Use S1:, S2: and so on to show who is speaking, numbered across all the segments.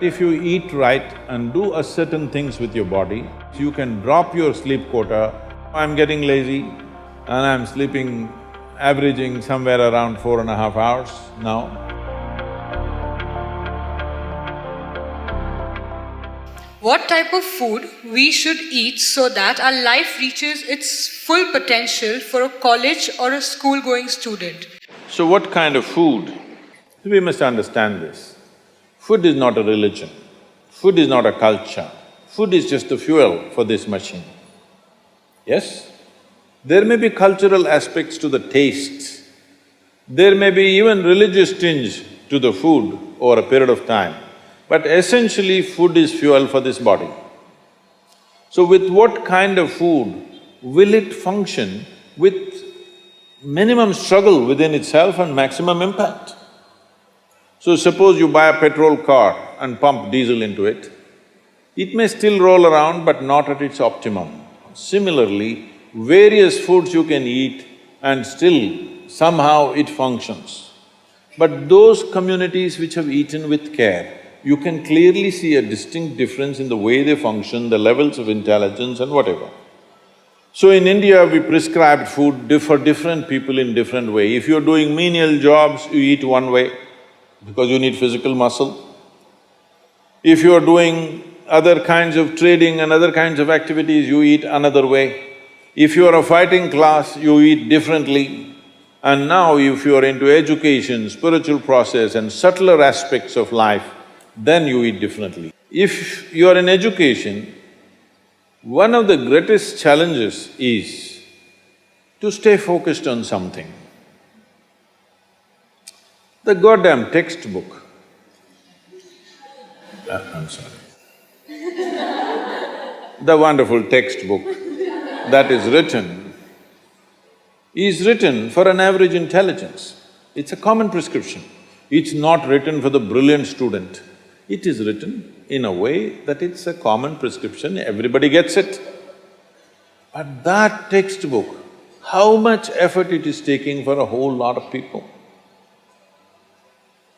S1: If you eat right and do a certain things with your body, you can drop your sleep quota. I'm getting lazy and I'm sleeping, averaging somewhere around 4.5 hours now.
S2: What type of food we should eat so that our life reaches its full potential for a college or a school-going student?
S1: So what kind of food? We must understand this. Food is not a religion, food is not a culture, food is just the fuel for this machine. Yes? There may be cultural aspects to the tastes, there may be even religious tinge to the food over a period of time, but essentially food is fuel for this body. So with what kind of food will it function with minimum struggle within itself and maximum impact? So suppose you buy a petrol car and pump diesel into it, it may still roll around but not at its optimum. Similarly, various foods you can eat and still somehow it functions. But those communities which have eaten with care, you can clearly see a distinct difference in the way they function, the levels of intelligence and whatever. So in India, we prescribed food for different people in different way. If you're doing menial jobs, you eat one way because you need physical muscle. If you're doing other kinds of trading and other kinds of activities, you eat another way. If you are a fighting class, you eat differently. And now if you are into education, spiritual process and subtler aspects of life, then you eat differently. If you are in education, one of the greatest challenges is to stay focused on something. The goddamn textbook, I'm sorry. The wonderful textbook that is written for an average intelligence. It's a common prescription. It's not written for the brilliant student. It is written in a way that it's a common prescription, everybody gets it. But that textbook, how much effort it is taking for a whole lot of people?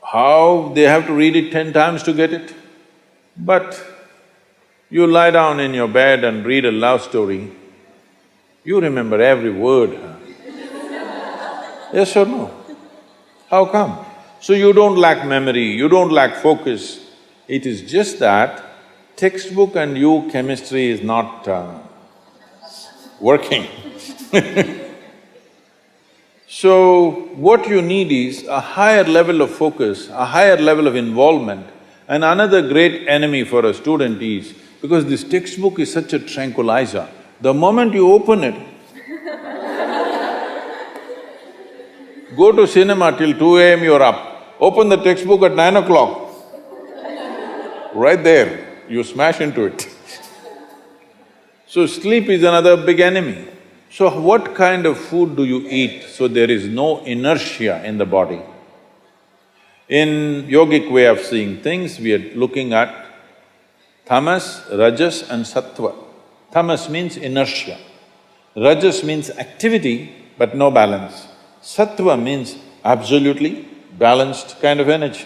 S1: How they have to read it 10 times to get it? But you lie down in your bed and read a love story, you remember every word, huh? Yes or no? How come? So you don't lack memory, you don't lack focus. It is just that textbook and you, chemistry is not working. So what you need is a higher level of focus, a higher level of involvement. And another great enemy for a student is, because this textbook is such a tranquilizer, the moment you open it, go to cinema till 2 a.m. you're up, open the textbook at 9 o'clock, right there, you smash into it. So sleep is another big enemy. So what kind of food do you eat so there is no inertia in the body? In yogic way of seeing things, we are looking at tamas, rajas and sattva. Tamas means inertia, rajas means activity but no balance, sattva means absolutely balanced kind of energy.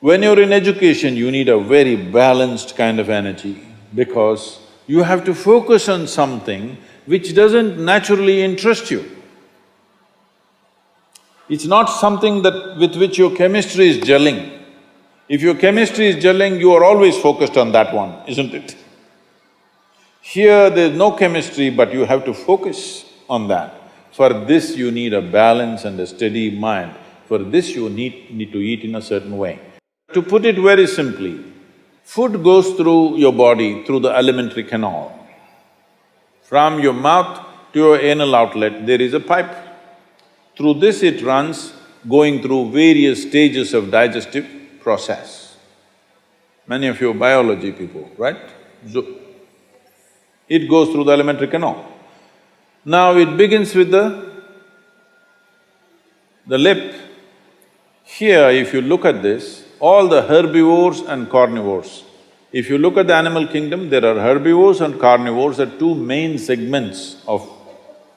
S1: When you're in education, you need a very balanced kind of energy because you have to focus on something which doesn't naturally interest you. It's not something with which your chemistry is gelling. If your chemistry is gelling, you are always focused on that one, isn't it? Here there's no chemistry, but you have to focus on that. For this you need a balance and a steady mind. For this you need to eat in a certain way. To put it very simply, food goes through your body through the alimentary canal. From your mouth to your anal outlet, there is a pipe. Through this it runs, going through various stages of digestive process. Many of you are biology people, right? So, it goes through the alimentary canal. Now it begins with the lip. Here, if you look at this, all the herbivores and carnivores. If you look at the animal kingdom, there are herbivores and carnivores are two main segments of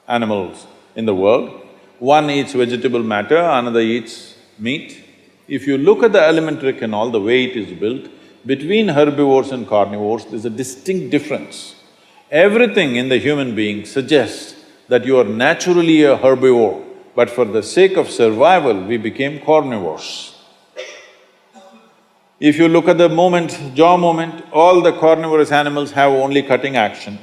S1: animals in the world. One eats vegetable matter, another eats meat. If you look at the alimentary canal, the way it is built, between herbivores and carnivores, there's a distinct difference. Everything in the human being suggests that you are naturally a herbivore, but for the sake of survival, we became carnivores. If you look at the jaw movement, all the carnivorous animals have only cutting action.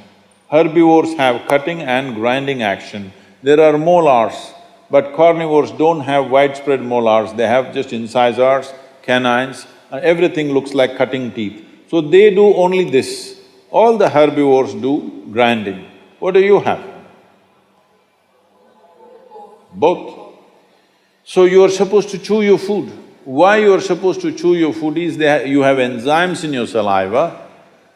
S1: Herbivores have cutting and grinding action. There are molars, but carnivores don't have widespread molars, they have just incisors, canines, and everything looks like cutting teeth. So they do only this. All the herbivores do grinding. What do you have? Both. So you are supposed to chew your food. Why you are supposed to chew your food is you have enzymes in your saliva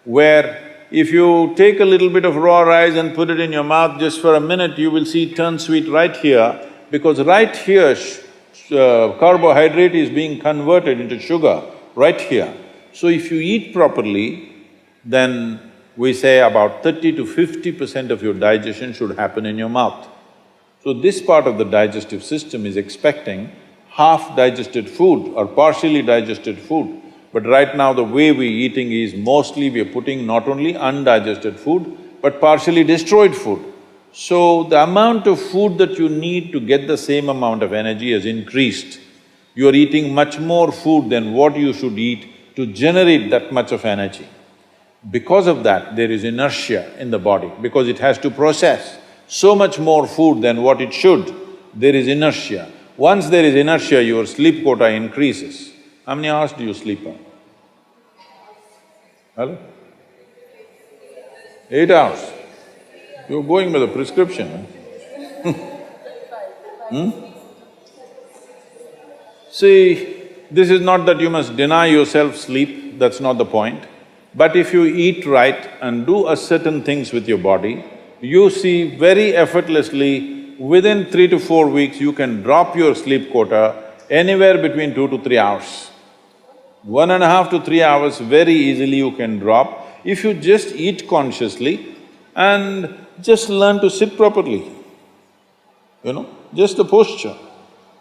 S1: where if you take a little bit of raw rice and put it in your mouth just for a minute, you will see it turn sweet right here, because right here carbohydrate is being converted into sugar, right here. So if you eat properly, then we say about 30 to 50% of your digestion should happen in your mouth. So this part of the digestive system is expecting half digested food or partially digested food. But right now the way we're eating is mostly we're putting not only undigested food, but partially destroyed food. So the amount of food that you need to get the same amount of energy has increased. You are eating much more food than what you should eat to generate that much of energy. Because of that, there is inertia in the body, because it has to process so much more food than what it should, there is inertia. Once there is inertia, your sleep quota increases. How many hours do you sleep on? Hello? 8 hours. You're going by the prescription, huh? See, this is not that you must deny yourself sleep, that's not the point. But if you eat right and do a certain things with your body, you see very effortlessly, within 3 to 4 weeks, you can drop your sleep quota anywhere between 2 to 3 hours. 1.5 to 3 hours very easily you can drop if you just eat consciously and just learn to sit properly, just the posture,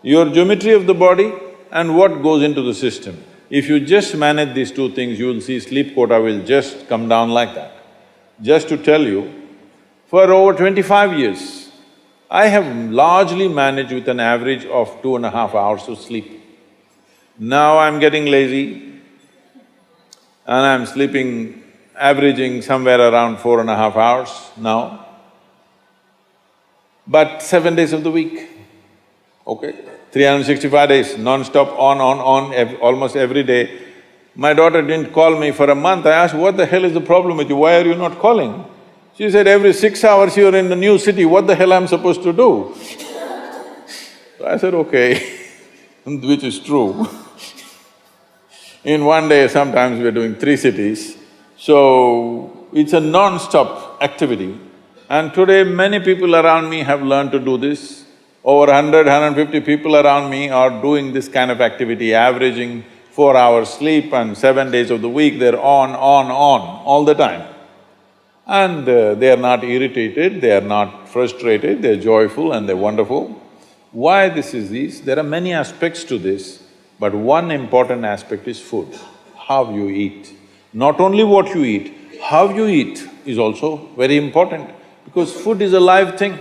S1: your geometry of the body and what goes into the system. If you just manage these two things, you will see sleep quota will just come down like that. Just to tell you, for over 25 years, I have largely managed with an average of 2.5 hours of sleep. Now I'm getting lazy and I'm sleeping, averaging somewhere around 4.5 hours now, but 7 days of the week, okay? 365 days, non-stop, on, almost every day. My daughter didn't call me for a month. I asked, what the hell is the problem with you? Why are you not calling? She said, every 6 hours you're in a new city, what the hell I'm supposed to do? So I said, okay, which is true. In one day, sometimes we're doing 3 cities, so it's a non-stop activity. And today, many people around me have learned to do this. Over 100, 150 people around me are doing this kind of activity, averaging 4 hours sleep and 7 days of the week, they're on, all the time. And they are not irritated, they are not frustrated, they're joyful and they're wonderful. Why this is this? There are many aspects to this, but one important aspect is food, how you eat. Not only what you eat, how you eat is also very important, because food is a live thing.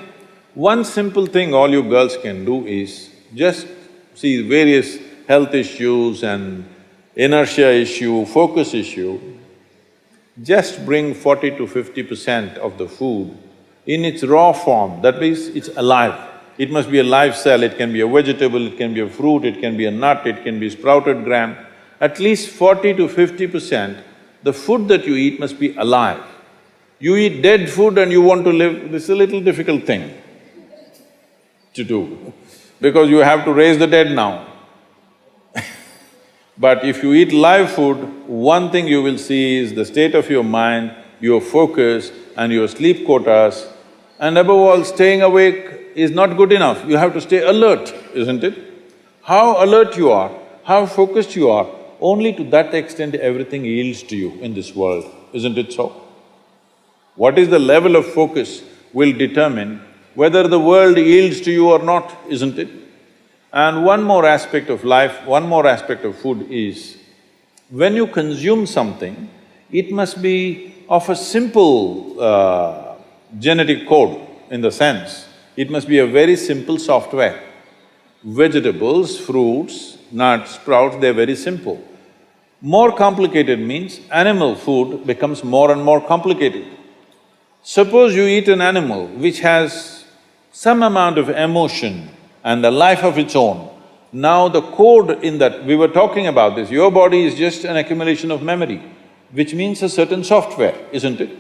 S1: One simple thing all you girls can do is just see various health issues and inertia issue, focus issue, just bring 40 to 50% of the food in its raw form, that means it's alive. It must be a live cell, it can be a vegetable, it can be a fruit, it can be a nut, it can be sprouted gram. At least 40 to 50%, the food that you eat must be alive. You eat dead food and you want to live, this is a little difficult thing to do, because you have to raise the dead now. But if you eat live food, one thing you will see is the state of your mind, your focus and your sleep quotas, and above all, staying awake is not good enough, you have to stay alert, isn't it? How alert you are, how focused you are, only to that extent everything yields to you in this world, isn't it so? What is the level of focus will determine whether the world yields to you or not, isn't it? And one more aspect of life, one more aspect of food is, when you consume something, it must be of a simple genetic code, in the sense, it must be a very simple software. Vegetables, fruits, nuts, sprouts, they're very simple. More complicated means animal food becomes more and more complicated. Suppose you eat an animal which has some amount of emotion and a life of its own. Now the code in that… we were talking about this, your body is just an accumulation of memory, which means a certain software, isn't it?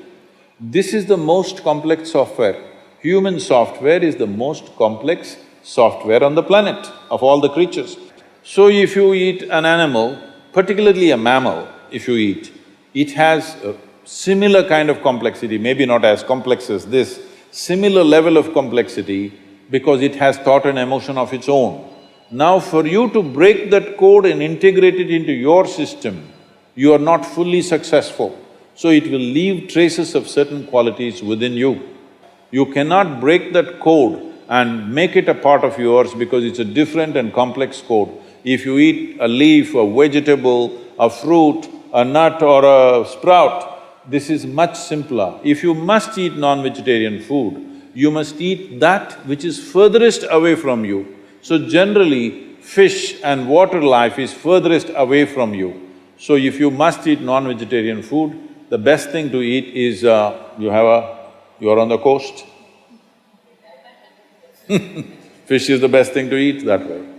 S1: This is the most complex software. Human software is the most complex software on the planet of all the creatures. So if you eat an animal, particularly a mammal, if you eat, it has a similar kind of complexity, maybe not as complex as this, similar level of complexity because it has thought and emotion of its own. Now for you to break that code and integrate it into your system, you are not fully successful. So it will leave traces of certain qualities within you. You cannot break that code and make it a part of yours because it's a different and complex code. If you eat a leaf, a vegetable, a fruit, a nut or a sprout, this is much simpler. If you must eat non-vegetarian food, you must eat that which is furthest away from you. So generally, fish and water life is furthest away from you. So if you must eat non-vegetarian food, the best thing to eat is, you're on the coast. Fish is the best thing to eat that way.